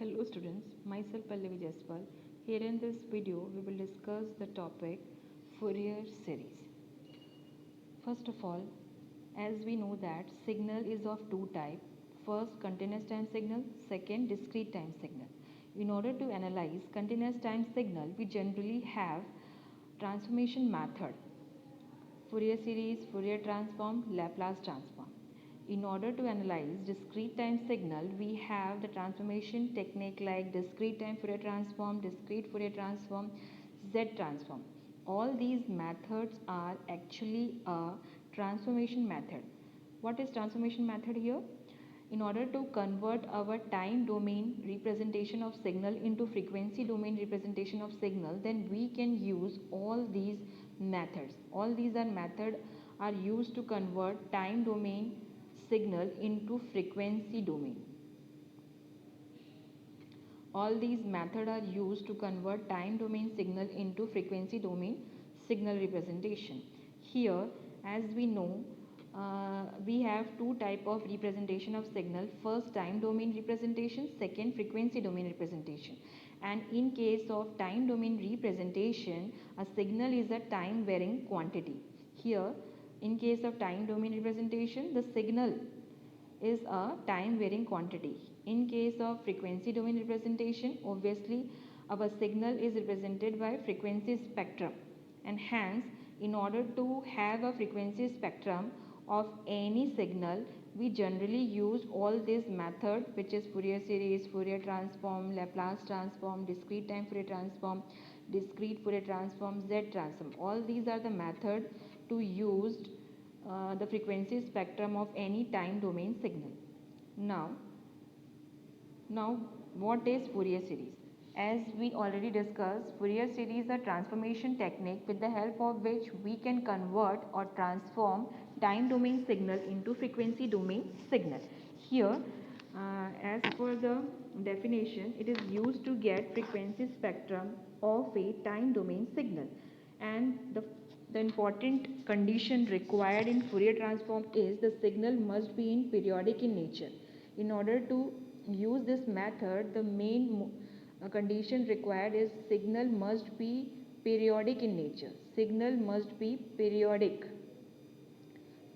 Hello students, myself Pallavi Jaspal. Here in this video, we will discuss the topic Fourier series. First of all, as we know that signal is of two types. First, continuous time signal, second, discrete time signal. In order to analyze continuous time signal, we generally have transformation method, Fourier series, Fourier transform, Laplace transform. In order to analyze discrete time signal, we have the transformation technique like discrete time Fourier transform, discrete Fourier transform, Z transform. All these methods are actually a transformation method. What is transformation method here? In order to convert our time domain representation of signal into frequency domain representation of signal, then we can use all these methods. All these are method are used to convert time domain signal into frequency domain. All these methods are used to convert time domain signal into frequency domain signal representation. Here, as we know, we have two type of representation of signal. First, time domain representation, second, frequency domain representation. And in case of time domain representation, a signal is a time varying quantity. Here, in case of time domain representation, the signal is a time varying quantity. In case of frequency domain representation, obviously our signal is represented by frequency spectrum, and hence in order to have a frequency spectrum of any signal, we generally use all these method, which is Fourier series, Fourier transform, Laplace transform, discrete time Fourier transform, discrete Fourier transform, Z transform. All these are the method to use the frequency spectrum of any time domain signal. Now, what is Fourier series? As we already discussed, Fourier series is a transformation technique with the help of which we can convert or transform time domain signal into frequency domain signal. Here, as per the definition, it is used to get frequency spectrum of a time domain signal, and the important condition required in Fourier transform is the signal must be in periodic in nature. In order to use this method, the main condition required is signal must be periodic in nature. Signal must be periodic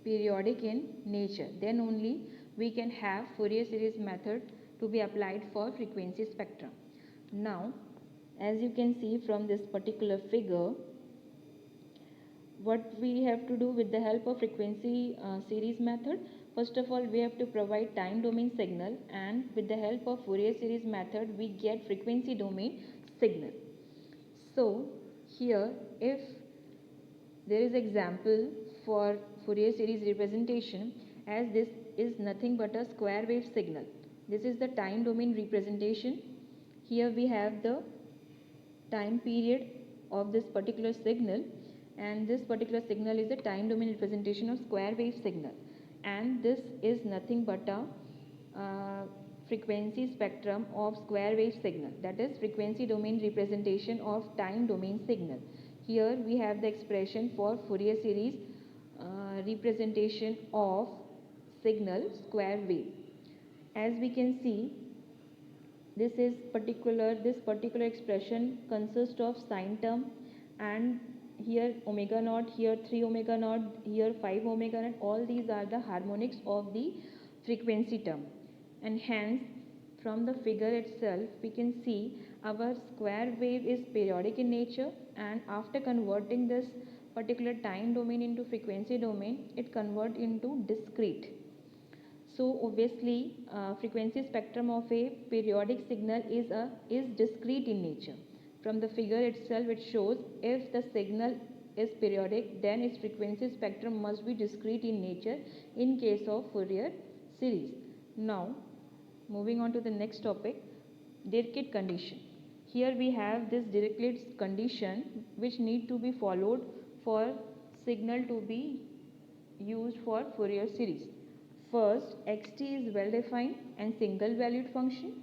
in nature. Then only we can have Fourier series method to be applied for frequency spectrum. Now, as you can see from this particular figure, what we have to do with the help of frequency series method, first of all we have to provide time domain signal, and with the help of Fourier series method we get frequency domain signal. So here, if there is example for Fourier series representation, as this is nothing but a square wave signal. This is the time domain representation. Here we have the time period of this particular signal, and this particular signal is a time domain representation of square wave signal, and this is nothing but a frequency spectrum of square wave signal, that is frequency domain representation of time domain signal. Here we have the expression for Fourier series representation of signal square wave. As we can see, this particular expression consists of sine term, and here omega naught, here 3 omega naught, here 5 omega naught. All these are the harmonics of the frequency term, and hence from the figure itself we can see our square wave is periodic in nature, and after converting this particular time domain into frequency domain, it convert into discrete. So obviously frequency spectrum of a periodic signal is discrete in nature. From the figure itself it shows if the signal is periodic, then its frequency spectrum must be discrete in nature in case of Fourier series. Now moving on to the next topic, Dirichlet condition. Here we have this Dirichlet condition which need to be followed for signal to be used for Fourier series. First, xt is well defined and single valued function.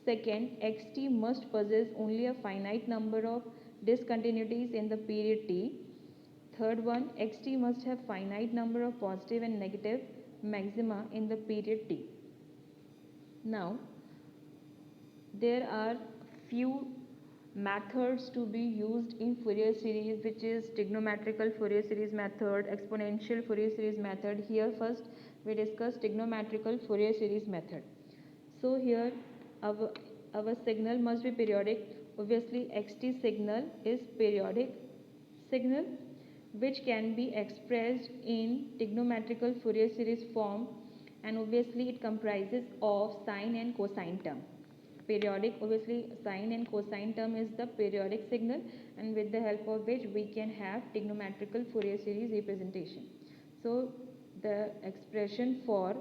Second, xt must possess only a finite number of discontinuities in the period t. Third one, xt must have finite number of positive and negative maxima in the period t. Now, there are few methods to be used in Fourier series, which is trigonometrical Fourier series method, exponential Fourier series method. Here first we discuss trigonometrical Fourier series method. So here our, our signal must be periodic. Obviously xt signal is periodic signal which can be expressed in trigonometrical Fourier series form, and obviously it comprises of sine and cosine term. Periodic, obviously sine and cosine term is the periodic signal, and with the help of which we can have trigonometrical Fourier series representation. So the expression for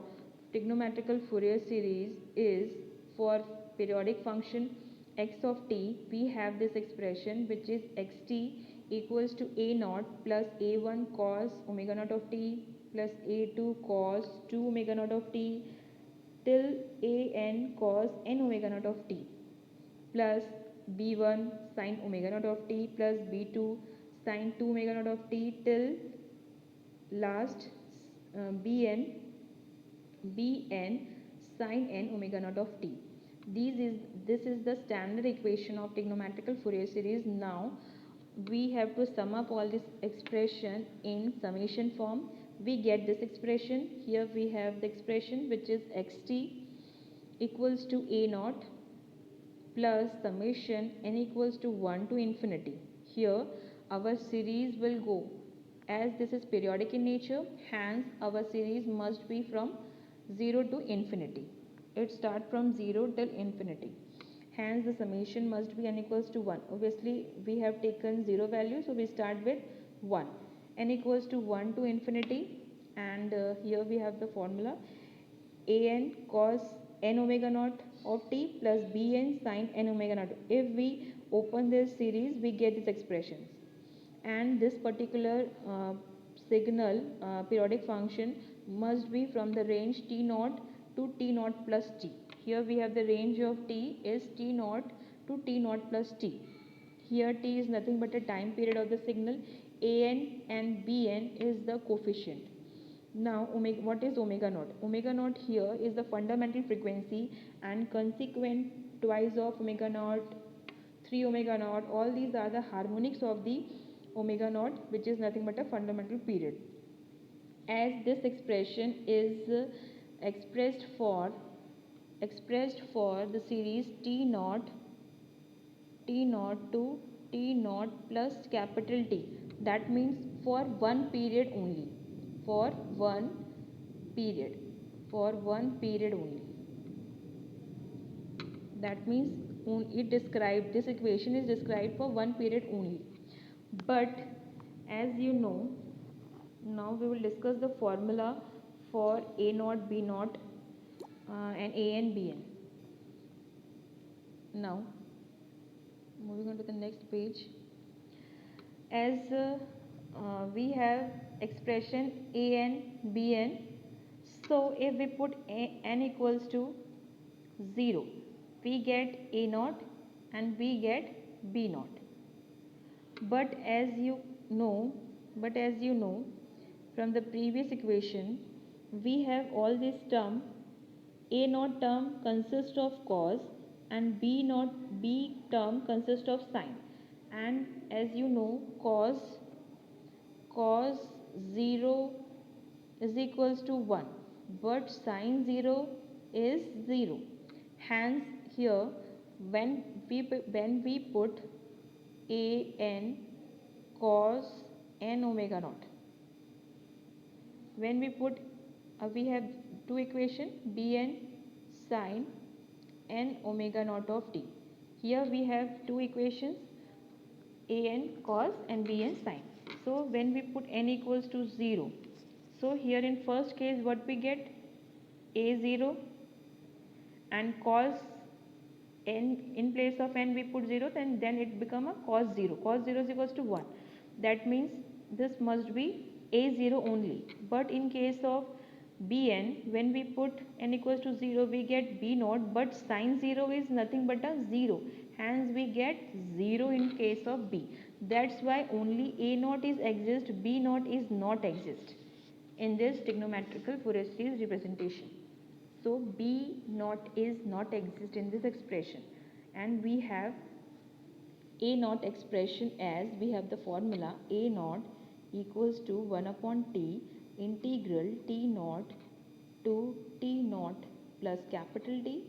trigonometrical Fourier series is for periodic function x of t. We have this expression which is xt equals to a naught plus a1 cos omega naught of t plus a2 cos 2 omega naught of t till an cos n omega naught of t plus b1 sin omega naught of t plus b2 sin 2 omega naught of t till last bn sin n omega naught of t. This is the standard equation of trigonometrical Fourier series. Now we have to sum up all this expression in summation form. We get this expression. Here we have the expression which is xt equals to a naught plus summation n equals to 1 to infinity. Here our series will go, as this is periodic in nature, hence our series must be from 0 to infinity. It starts from 0 till infinity. Hence the summation must be n equals to 1. Obviously we have taken 0 value, so we start with 1. N equals to 1 to infinity, and here we have the formula an cos n omega naught of t plus bn sin n omega naught. If we open this series, we get these expressions, and this particular signal periodic function must be from the range t naught to t naught plus t. Here we have the range of t is t naught to t naught plus t. Here t is nothing but a time period of the signal. An and bn is the coefficient. Now omega, what is omega naught? Omega naught here is the fundamental frequency, and consequent twice of omega naught, 3 omega naught, all these are the harmonics of the omega naught, which is nothing but a fundamental period. As this expression is expressed for the series t naught to t naught plus capital T, that means for one period only, for one period, for one period only. That means it described, this equation is described for one period only. But as you know, now we will discuss the formula for a naught, b naught, and a and bn. Now moving on to the next page, as we have expression an bn, so if we put n equals to 0, we get a naught and we get b naught. But as you know from the previous equation, we have all this term. A naught term consists of cos and b term consists of sine. And as you know, cos 0 is equals to 1, but sine 0 is 0. Hence here when we put an cos n omega naught, when we put we have two equation bn sin n omega naught of t. Here we have two equations, an cos and bn sin. So when we put n equals to 0, so here in first case what we get, a0, and cos n, in place of n we put 0, then it become a cos 0. Cos 0 is equals to 1. That means this must be a0 only. But in case of bn, when we put n equals to 0, we get b naught, but sin 0 is nothing but a 0. Hence we get 0 in case of b. That's why only a naught is exist, b naught is not exist in this trigonometrical Fourier series representation. So b naught is not exist in this expression. and we have a naught expression as we have the formula a naught equals to 1 upon t integral t naught to t naught plus capital D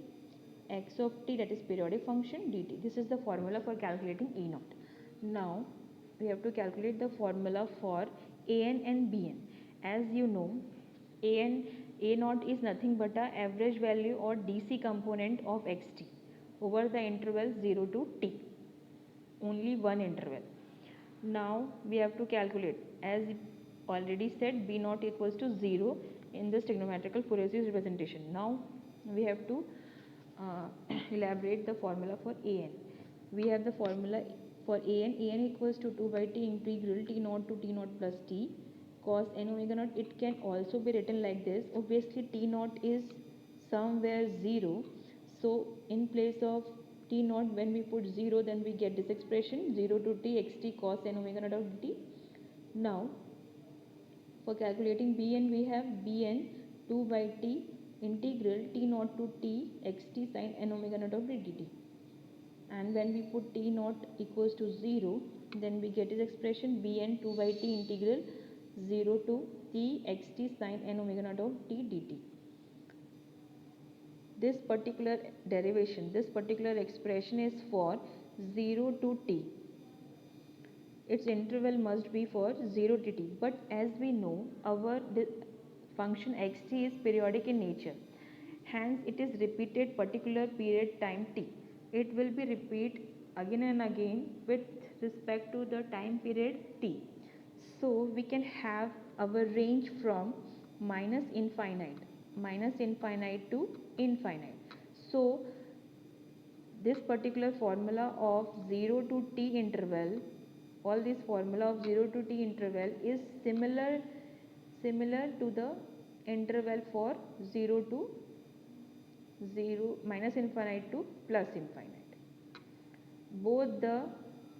x of t, that is periodic function dt. This is the formula for calculating a naught. Now we have to calculate the formula for an and bn. As you know, a naught is nothing but a average value or dc component of xt over the interval 0 to t, only one interval. Now we have to calculate, as already said, b naught equals to 0 in this trigonometrical Fourier series representation. Now we have to elaborate the formula for an. We have the formula for an equals to 2 by t integral t naught to t naught plus t cos n omega naught. It can also be written like this. Obviously t naught is somewhere 0, so in place of t naught, when we put 0, then we get this expression 0 to t xt cos n omega naught of dt. Now for calculating bn, we have bn 2 by t integral t naught to t xt sin n omega naught of dt, and when we put t naught equals to 0, then we get this expression bn 2 by t integral 0 to t xt sin n omega naught of t dt. This particular derivation, this particular expression is for 0 to t. Its interval must be for 0 to t. But as we know, our function xt is periodic in nature. Hence, it is repeated particular period time t. It will be repeat again and again with respect to the time period t. So, we can have our range from minus infinite to infinite. So, this particular formula of 0 to t interval, all this formula of 0 to t interval is similar to the interval for 0 to 0 minus infinite to plus infinite. Both the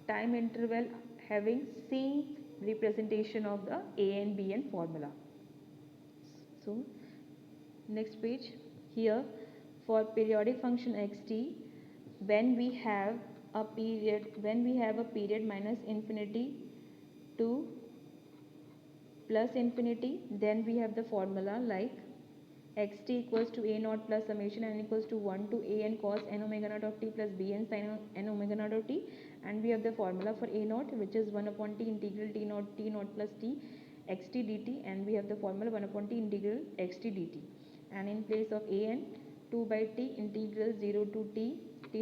time interval having same representation of the a and b and formula. So next page, here for periodic function xt, when we have a period minus infinity to plus infinity, then we have the formula like xt equals to a naught plus summation n equals to 1 to a n cos n omega naught of t plus b n sin n omega naught of t, and we have the formula for a naught, which is 1 upon t integral t naught plus t xt dt, and we have the formula 1 upon t integral xt dt, and in place of a n, 2 by t integral 0 to t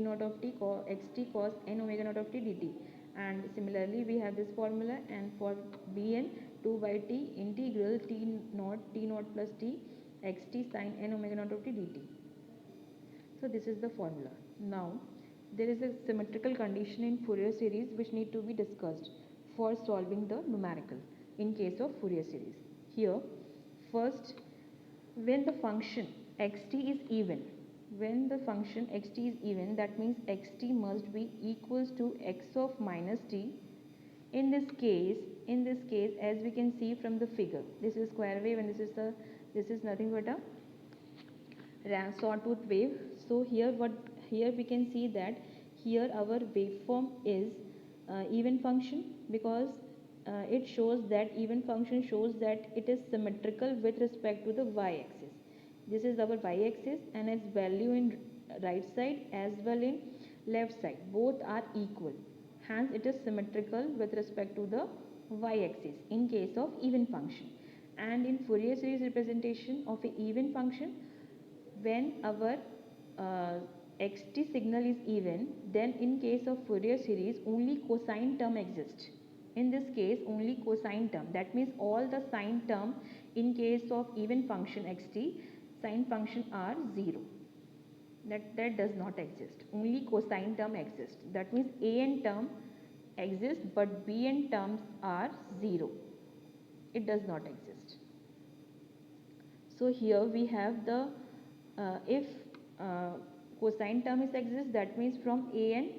naught of t xt cos n omega naught of t dt, and similarly we have this formula, and for bn 2 by t integral t naught plus t xt sin n omega naught of t dt. So this is the formula. Now there is a symmetrical condition in Fourier series which need to be discussed for solving the numerical in case of Fourier series. Here first, when the function xt is even, that means xt must be equals to x of minus t. In this case, as we can see from the figure, this is square wave and this is nothing but a sawtooth wave. So here we can see that here our waveform is even function, because it shows that even function shows that it is symmetrical with respect to the y-axis. This is our y-axis, and its value in right side as well in left side, both are equal. Hence it is symmetrical with respect to the y-axis in case of even function. And in Fourier series representation of an even function, when our xt signal is even, then in case of Fourier series only cosine term exists. In this case only cosine term, that means all the sine term in case of even function xt, sine function are 0. That does not exist. Only cosine term exists. That means a n term exists but b n terms are 0. It does not exist. So here we have the if cosine term is exist, that means from a n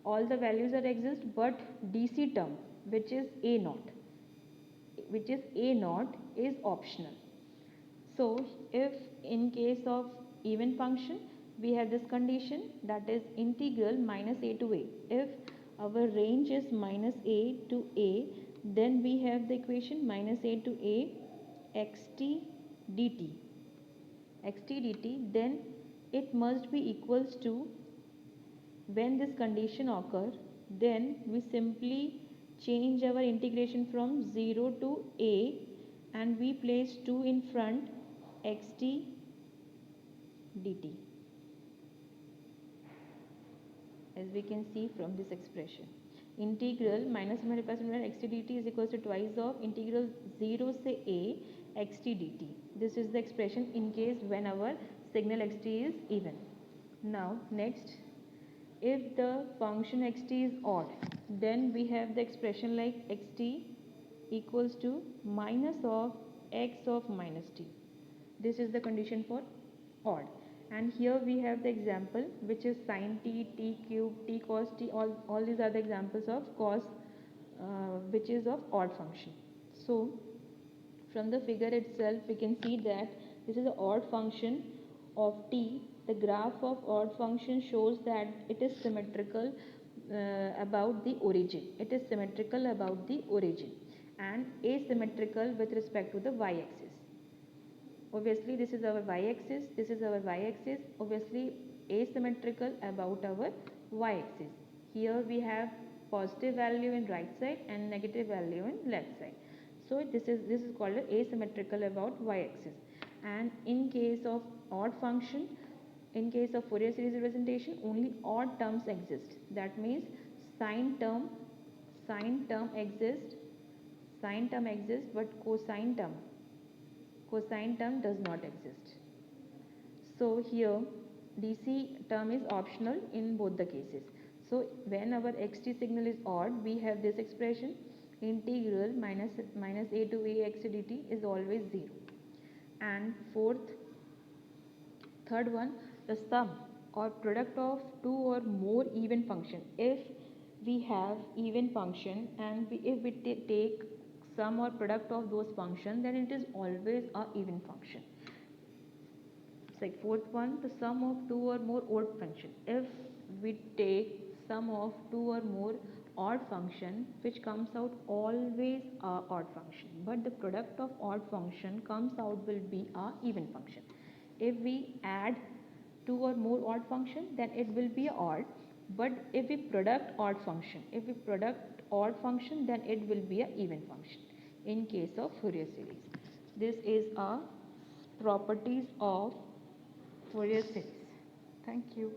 all the values are exist, but dc term, which is a naught is optional. So if in case of even function, we have this condition, that is integral minus a to a. If our range is minus a to a, then we have the equation minus a to a xt dt. xt dt, then it must be equals to, when this condition occur, then we simply change our integration from 0 to a and we place 2 in front, xt dt, as we can see from this expression. Integral minus xt dt is equals to twice of integral 0 से a xt dt. This is the expression in case when our signal xt is even. Now next, if the function xt is odd, then we have the expression like xt equals to minus of x of minus t. This is the condition for odd. And here we have the example, which is sin t, t cube, t cos t. All these are the examples of cos, which is of odd function. So from the figure itself, we can see that this is an odd function of t. The graph of odd function shows that it is symmetrical about the origin. It is symmetrical about the origin and asymmetrical with respect to the y-axis. Obviously this is our y-axis, this is our y-axis, obviously asymmetrical about our y-axis. Here we have positive value in right side and negative value in left side. So this is called asymmetrical about y-axis. And in case of odd function, in case of Fourier series representation, only odd terms exist. That means sine term exists, but cosine term does not exist. So here DC term is optional in both the cases. So when our xt signal is odd, we have this expression, integral minus a to a xt dt is always 0. And third one, the sum or product of two or more even function. If we have even function and if we take sum or product of those functions, then it is always a even function. It's like fourth one, the sum of two or more odd function. If we take sum of two or more odd function, which comes out always a odd function, but the product of odd function comes out will be a even function. If we add two or more odd function, then it will be odd, but if we product odd function, then it will be a even function in case of Fourier series. This is a properties of Fourier series. Thank you.